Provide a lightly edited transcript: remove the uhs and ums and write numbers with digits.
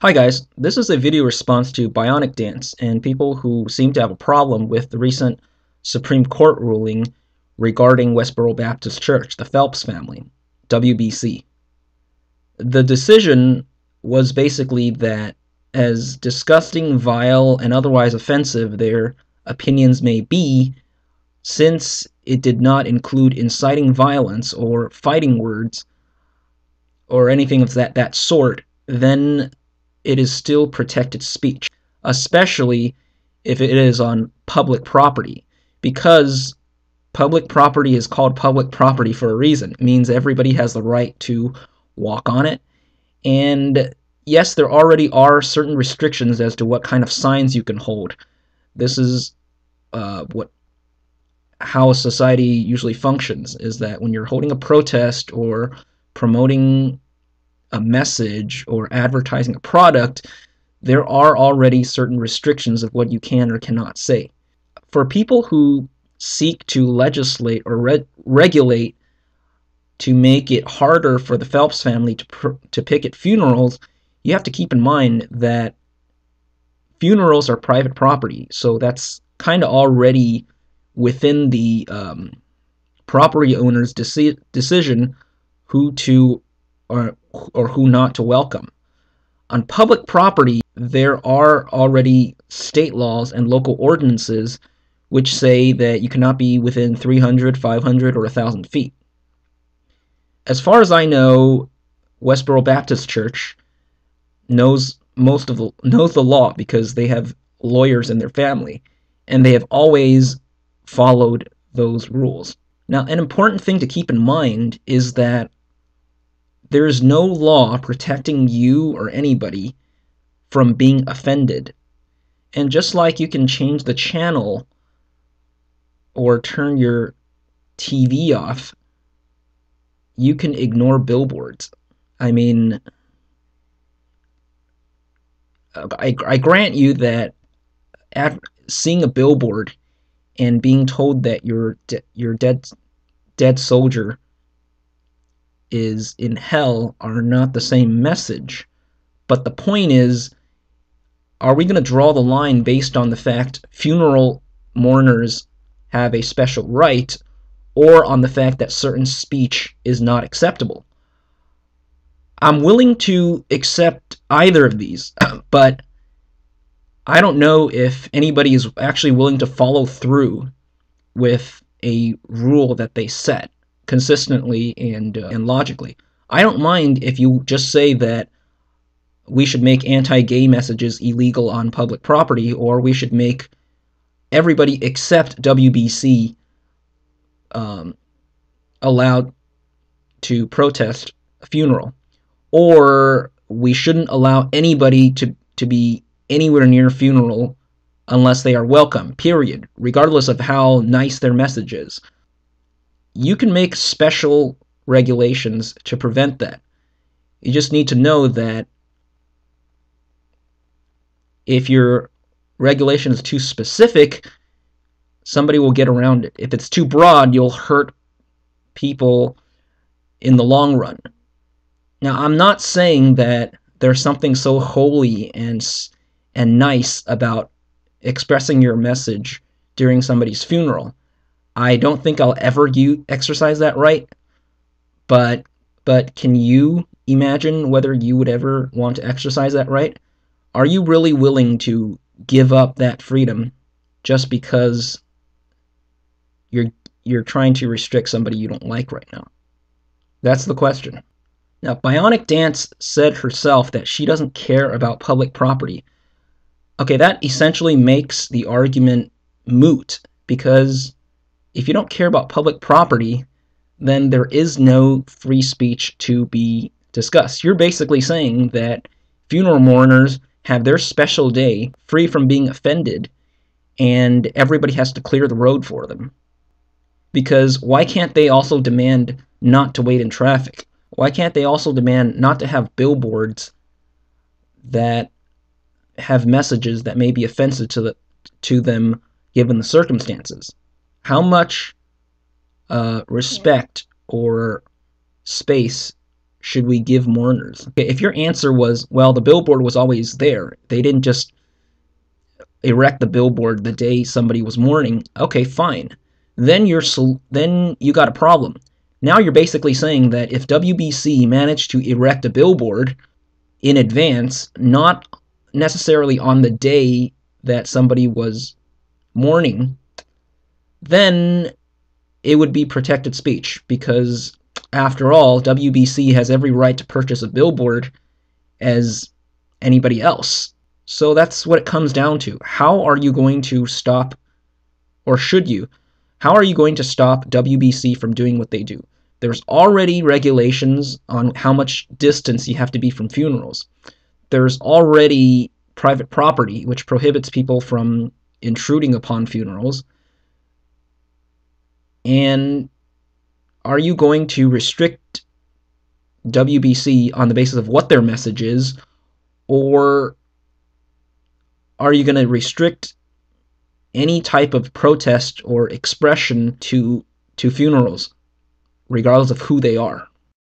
Hi guys, this is a video response to Bionicdance and people who seem to have a problem with the recent Supreme Court ruling regarding Westboro Baptist Church, the Phelps family, WBC. The decision was basically that, as disgusting, vile, and otherwise offensive their opinions may be, since it did not include inciting violence or fighting words or anything of that sort, then it is still protected speech, especially if it is on public property, because public property is called public property for a reason. It means everybody has the right to walk on it, and yes, there already are certain restrictions as to what kind of signs you can hold. This is how a society usually functions, is that when you're holding a protest or promoting a message or advertising a product, there are already certain restrictions of what you can or cannot say. For people who seek to legislate or regulate to make it harder for the Phelps family to picket funerals, you have to keep in mind that funerals are private property, so that's kind of already within the property owner's decision who to or who not to welcome. On public property, there are already state laws and local ordinances which say that you cannot be within 300, 500, or 1,000 feet. As far as I know, Westboro Baptist Church knows the law because they have lawyers in their family, and they have always followed those rules. Now, an important thing to keep in mind is that there is no law protecting you or anybody from being offended. And just like you can change the channel or turn your TV off, you can ignore billboards. I mean, I grant you that seeing a billboard and being told that your dead soldier is in hell are not the same message. But the point is, are we going to draw the line based on the fact funeral mourners have a special right, or on the fact that certain speech is not acceptable? I'm willing to accept either of these, but I don't know if anybody is actually willing to follow through with a rule that they set consistently and logically. I don't mind if you just say that we should make anti-gay messages illegal on public property, or we should make everybody except WBC allowed to protest a funeral, or we shouldn't allow anybody to be anywhere near a funeral unless they are welcome, period, regardless of how nice their message is. You can make special regulations to prevent that. You just need to know that if your regulation is too specific, somebody will get around it. If it's too broad, you'll hurt people in the long run. Now, I'm not saying that there's something so holy and nice about expressing your message during somebody's funeral. I don't think I'll ever exercise that right, but can you imagine whether you would ever want to exercise that right? Are you really willing to give up that freedom just because you're trying to restrict somebody you don't like right now? That's the question. Now, Bionicdance said herself that she doesn't care about public property. Okay, that essentially makes the argument moot, because if you don't care about public property, then there is no free speech to be discussed. You're basically saying that funeral mourners have their special day free from being offended, and everybody has to clear the road for them. Because why can't they also demand not to wait in traffic? Why can't they also demand not to have billboards that have messages that may be offensive to them given the circumstances? How much respect or space should we give mourners? Okay, if your answer was, well, the billboard was always there, they didn't just erect the billboard the day somebody was mourning, okay, fine. Then you got a problem. Now you're basically saying that if WBC managed to erect a billboard in advance, not necessarily on the day that somebody was mourning, then it would be protected speech, because after all, WBC has every right to purchase a billboard as anybody else. So that's what it comes down to. How are you going to stop, or should you, how are you going to stop WBC from doing what they do? There's already regulations on how much distance you have to be from funerals. There's already private property, which prohibits people from intruding upon funerals. And are you going to restrict WBC on the basis of what their message is, or are you going to restrict any type of protest or expression to funerals, regardless of who they are?